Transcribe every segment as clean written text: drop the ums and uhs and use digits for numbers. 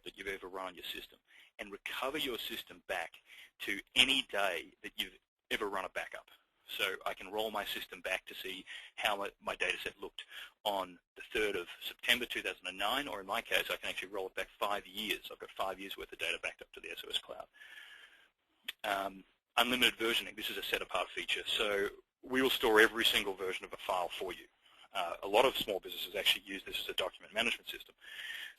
that you've ever run on your system and recover your system back to any day that you've ever run a backup. So I can roll my system back to see how my data set looked on the 3rd of September 2009, or in my case, I can actually roll it back 5 years. I've got 5 years worth of data backed up to the SOS cloud. Unlimited versioning, this is a set-apart feature. So we will store every single version of a file for you. A lot of small businesses actually use this as a document management system.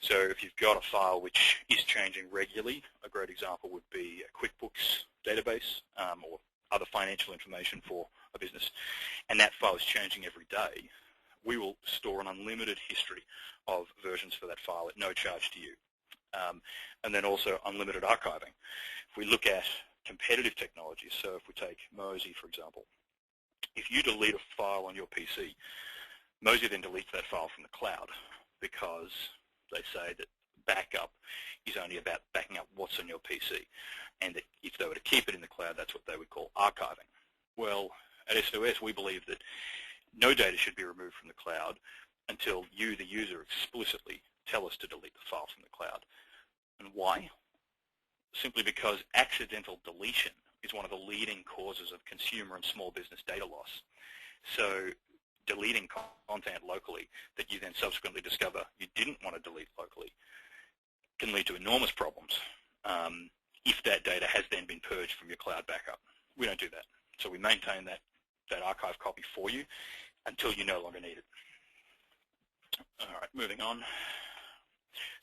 So if you've got a file which is changing regularly, a great example would be a QuickBooks database or other financial information for a business, and that file is changing every day, we will store an unlimited history of versions for that file at no charge to you. And then also unlimited archiving. If we look at competitive technologies, so if we take Mozy, for example, if you delete a file on your PC, Mozy then deletes that file from the cloud because they say that backup is only about backing up what's on your PC, and that if they were to keep it in the cloud, that's what they would call archiving. Well, at SOS, we believe that no data should be removed from the cloud until you, the user, explicitly tell us to delete the file from the cloud. And why? Simply because accidental deletion is one of the leading causes of consumer and small business data loss. So deleting content locally that you then subsequently discover you didn't want to delete locally can lead to enormous problems if that data has then been purged from your cloud backup. We don't do that. So we maintain that archive copy for you until you no longer need it. All right, moving on.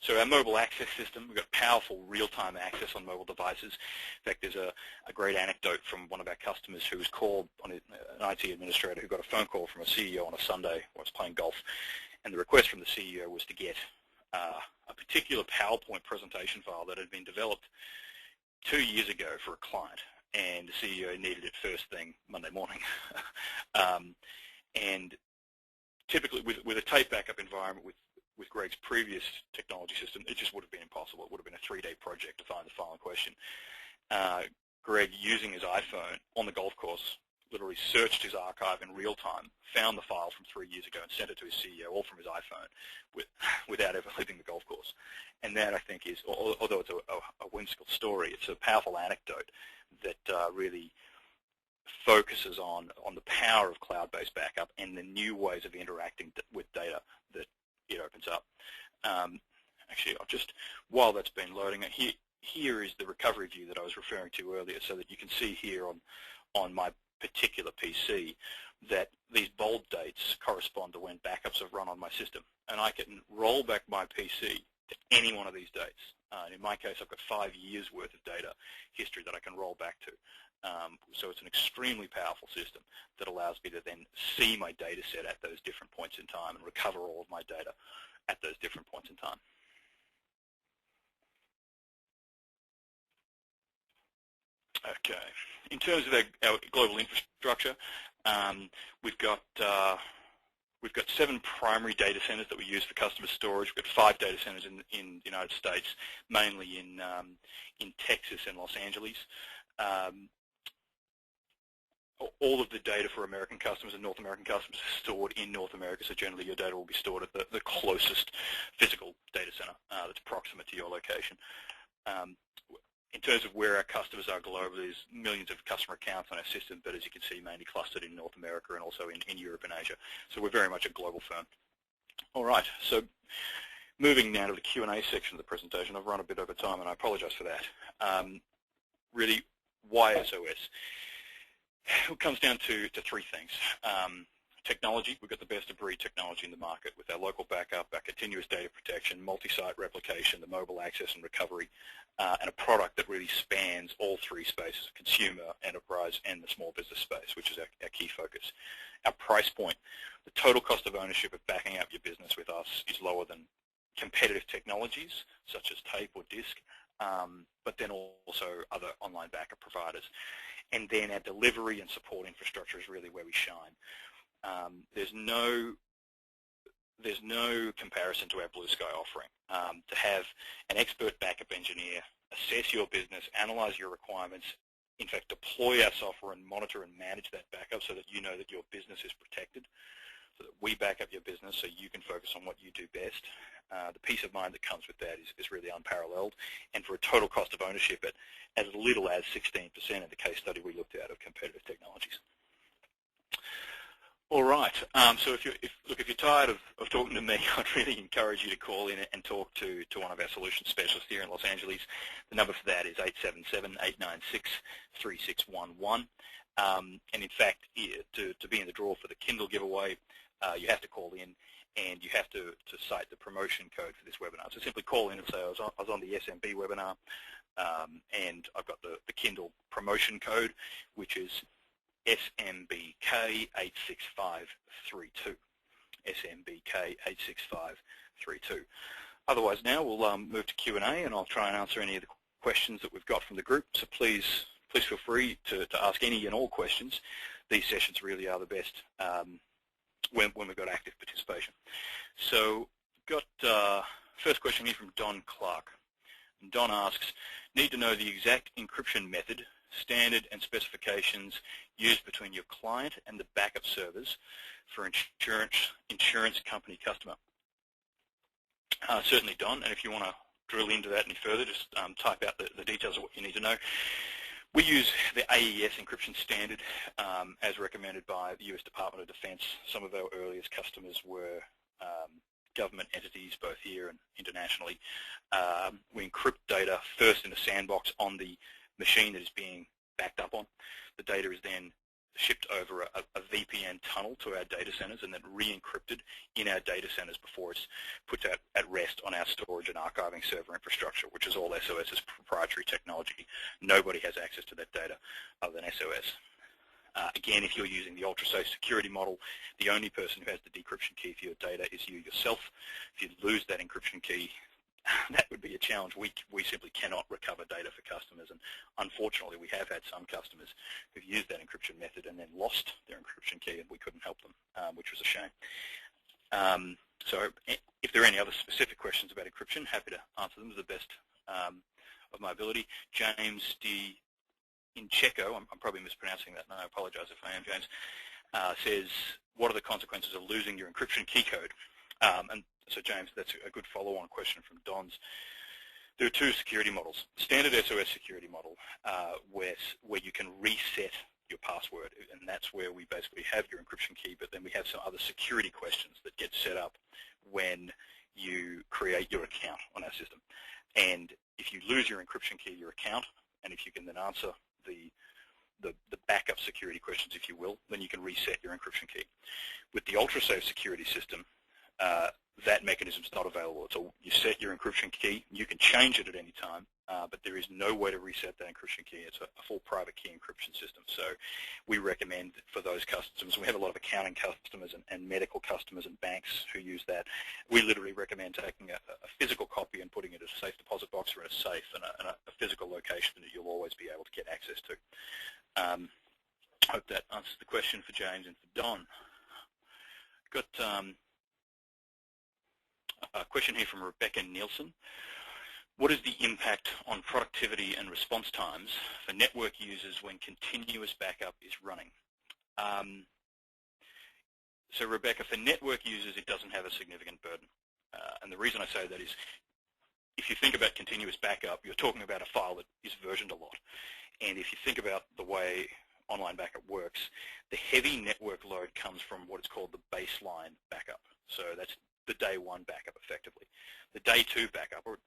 So our mobile access system, we've got powerful real-time access on mobile devices. In fact, there's a great anecdote from one of our customers who was called, an IT administrator who got a phone call from a CEO on a Sunday while he was playing golf. And the request from the CEO was to get a particular PowerPoint presentation file that had been developed 2 years ago for a client. And the CEO needed it first thing Monday morning. And typically with a tape backup environment with Greg's previous technology system, it just would have been impossible. It would have been a 3-day project to find the file in question. Greg, using his iPhone on the golf course, literally searched his archive in real time, found the file from 3 years ago, and sent it to his CEO, all from his iPhone, without ever leaving the golf course. And that, I think, is, although it's a whimsical story, it's a powerful anecdote that really focuses on the power of cloud-based backup and the new ways of interacting with data that it opens up. Actually, I'll just, while that's been loading, here is the recovery view that I was referring to earlier, so that you can see here on my particular PC that these bold dates correspond to when backups have run on my system. And I can roll back my PC to any one of these dates. In my case, I've got 5 years worth of data history that I can roll back to. So it's an extremely powerful system that allows me to then see my data set at those different points in time and recover all of my data at those different points in time. Okay. In terms of our global infrastructure, we've got 7 primary data centers that we use for customer storage. We've got 5 data centers in the United States, mainly in Texas and Los Angeles. All of the data for American customers and North American customers is stored in North America, so generally your data will be stored at the closest physical data center that's proximate to your location. In terms of where our customers are globally, there's millions of customer accounts on our system, but as you can see, mainly clustered in North America and also in Europe and Asia. So we're very much a global firm. All right, so moving now to the Q&A section of the presentation. I've run a bit over time, and I apologize for that. Really, why SOS? It comes down to 3 things. Technology, we've got the best of breed technology in the market with our local backup, our continuous data protection, multi-site replication, the mobile access and recovery, and a product that really spans all 3 spaces, consumer, enterprise, and the small business space, which is our key focus. Our price point, the total cost of ownership of backing up your business with us is lower than competitive technologies such as tape or disk, but then also other online backup providers. And then our delivery and support infrastructure is really where we shine. There's no comparison to our Blue Sky offering. To have an expert backup engineer assess your business, analyze your requirements, in fact deploy our software and monitor and manage that backup so that you know that your business is protected. so that we back up your business so you can focus on what you do best. The peace of mind that comes with that is really unparalleled, and for a total cost of ownership at as little as 16% in the case study we looked at of competitive technologies. All right. So if you're tired of talking to me, I'd really encourage you to call in and talk to one of our solutions specialists here in Los Angeles. The number for that is 877-896-3611. And in fact, to be in the draw for the Kindle giveaway, you have to call in and you have to cite the promotion code for this webinar. So simply call in and say, I was on the SMB webinar, and I've got the Kindle promotion code, which is SMBK86532. SMBK86532. Otherwise now we'll move to Q&A, and I'll try and answer any of the questions that we've got from the group. So please feel free to ask any and all questions. These sessions really are the best when we've got active participation. So got first question here from Don Clark. And Don asks, need to know the exact encryption method, standard and specifications used between your client and the backup servers for insurance company customer. Certainly, Don, and if you want to drill into that any further, just type out the details of what you need to know. We use the AES encryption standard as recommended by the US Department of Defense. Some of our earliest customers were government entities, both here and internationally. We encrypt data first in a sandbox on the machine that is being backed up on. The data is then shipped over a VPN tunnel to our data centers and then re-encrypted in our data centers before it's put at rest on our storage and archiving server infrastructure, which is all SOS's proprietary technology. Nobody has access to that data other than SOS. Again, if you're using the ultra-safe security model, the only person who has the decryption key for your data is you yourself. If you lose that encryption key, that would be a challenge. We simply cannot recover data for customers, and unfortunately we have had some customers who've used that encryption method and then lost their encryption key, and we couldn't help them, which was a shame. So if there are any other specific questions about encryption, happy to answer them to the best of my ability. James D. Incheco, I'm probably mispronouncing that, and I apologize if I am, James, says, what are the consequences of losing your encryption key code? And so, James, that's a good follow-on question from Don's. There are two security models. Standard SOS security model, where you can reset your password, and that's where we basically have your encryption key, but then we have some other security questions that get set up when you create your account on our system. And if you lose your encryption key, your account, and if you can then answer the backup security questions, if you will, then you can reset your encryption key. With the ultra-safe security system, that mechanism is not available. So you set your encryption key. You can change it at any time, but there is no way to reset that encryption key. It's a full private key encryption system. So we recommend for those customers, we have a lot of accounting customers and medical customers and banks who use that. We literally recommend taking a physical copy and putting it in a safe deposit box or in a safe and a physical location that you'll always be able to get access to. Hope that answers the question for James and for Don. Got a question here from Rebecca Nielsen. What is the impact on productivity and response times for network users when continuous backup is running? So Rebecca, for network users, it doesn't have a significant burden. And the reason I say that is, if you think about continuous backup, you're talking about a file that is versioned a lot. And if you think about the way online backup works, the heavy network load comes from what is called the baseline backup. So that's the day one backup, effectively. The day two backup, or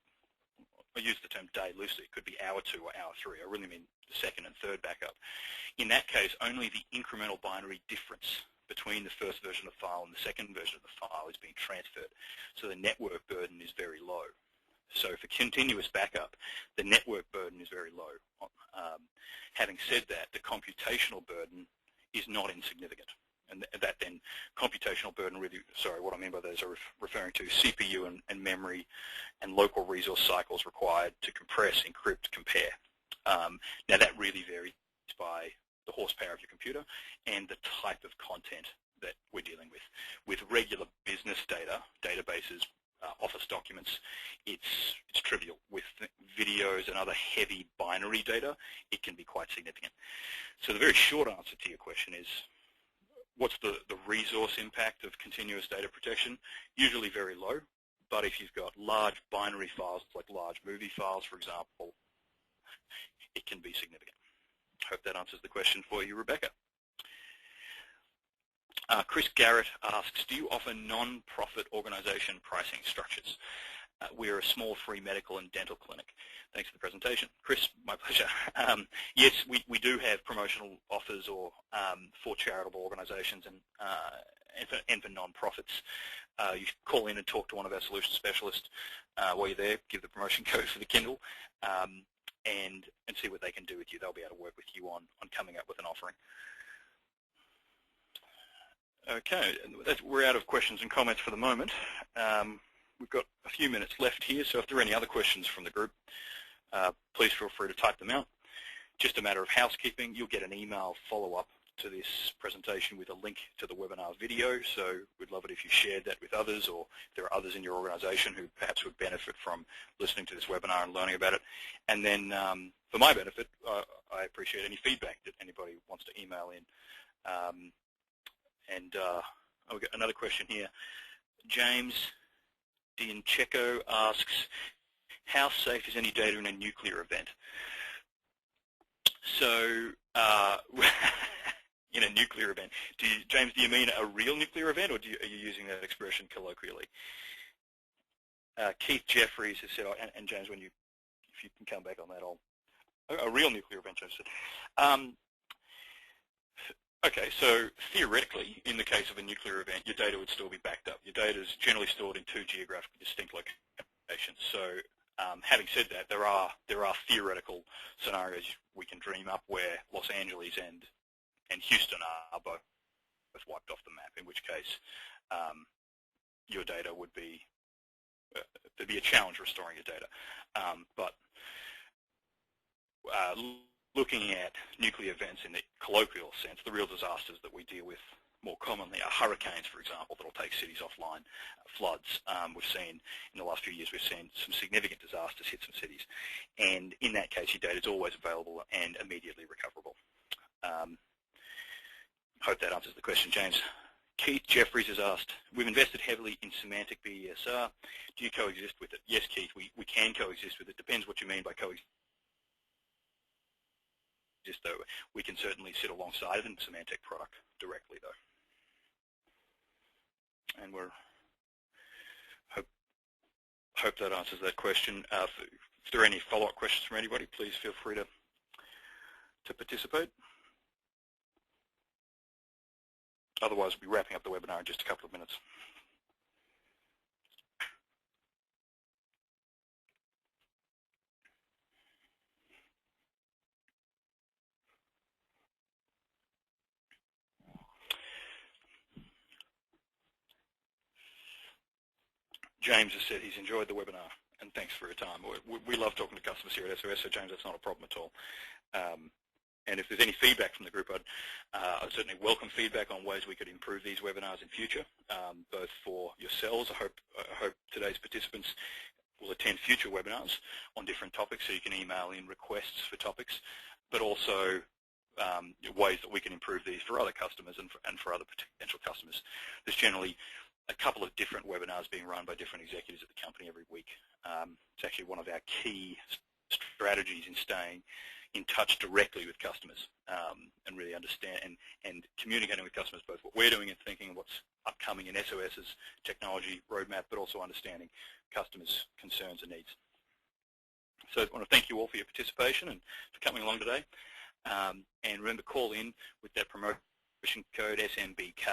I use the term day loosely, it could be hour 2 or hour 3. I really mean the second and third backup. In that case, only the incremental binary difference between the first version of the file and the second version of the file is being transferred. So the network burden is very low. So for continuous backup, the network burden is very low. Having said that, the computational burden is not insignificant. And that then computational burden really, sorry, what I mean by those are referring to CPU and memory and local resource cycles required to compress, encrypt, compare. Now that really varies by the horsepower of your computer and the type of content that we're dealing with. With regular business data, databases, office documents, it's trivial. With videos and other heavy binary data, it can be quite significant. So the very short answer to your question is, what's the resource impact of continuous data protection? Usually very low, but if you've got large binary files, like large movie files, for example, it can be significant. Hope that answers the question for you, Rebecca. Chris Garrett asks, do you offer non-profit organization pricing structures? We're a small free medical and dental clinic. Thanks for the presentation. Chris, my pleasure. Yes, we do have promotional offers or for charitable organizations and for non-profits. You should call in and talk to one of our solution specialists while you're there, give the promotion code for the Kindle, and see what they can do with you. They'll be able to work with you on coming up with an offering. Okay, we're out of questions and comments for the moment. We've got a few minutes left here, so if there are any other questions from the group, please feel free to type them out. Just a matter of housekeeping, you'll get an email follow-up to this presentation with a link to the webinar video, so we'd love it if you shared that with others, or if there are others in your organization who perhaps would benefit from listening to this webinar and learning about it. And then for my benefit, I appreciate any feedback that anybody wants to email in. I've got another question here. James Diancheco asks, how safe is any data in a nuclear event? So, in a nuclear event, James, do you mean a real nuclear event, or are you using that expression colloquially? Keith Jeffries has said, and James, if you can come back on that, a real nuclear event, James said. Okay, so theoretically, in the case of a nuclear event, your data would still be backed up. Your data is generally stored in 2 geographically distinct locations. So, having said that, there are theoretical scenarios we can dream up where Los Angeles and Houston are both wiped off the map. In which case, your data would be there'd be a challenge restoring your data. But looking at nuclear events in the colloquial sense, the real disasters that we deal with more commonly are hurricanes, for example, that will take cities offline, floods. We've seen, in the last few years, we've seen some significant disasters hit some cities. And in that case, your data is always available and immediately recoverable. Hope that answers the question, James. Keith Jeffries has asked, we've invested heavily in semantic BESR. Do you coexist with it? Yes, Keith, we can coexist with it. Depends what you mean by coexist. Just though we can certainly sit alongside it in Symantec product directly, though. And hope that answers that question. If there are any follow-up questions from anybody, please feel free to participate. Otherwise, we'll be wrapping up the webinar in just a couple of minutes. James has said he's enjoyed the webinar, and thanks for your time. We love talking to customers here at SOS, so James, that's not a problem at all. And if there's any feedback from the group, I'd certainly welcome feedback on ways we could improve these webinars in future, both for yourselves. I hope today's participants will attend future webinars on different topics, so you can email in requests for topics, but also ways that we can improve these for other customers and for other potential customers. There's generally a couple of different webinars being run by different executives at the company every week. It's actually one of our key strategies in staying in touch directly with customers and really understand and communicating with customers both what we're doing and thinking, what's upcoming in SOS's technology roadmap, but also understanding customers' concerns and needs. So I want to thank you all for your participation and for coming along today. And remember, call in with that promotion code SMBK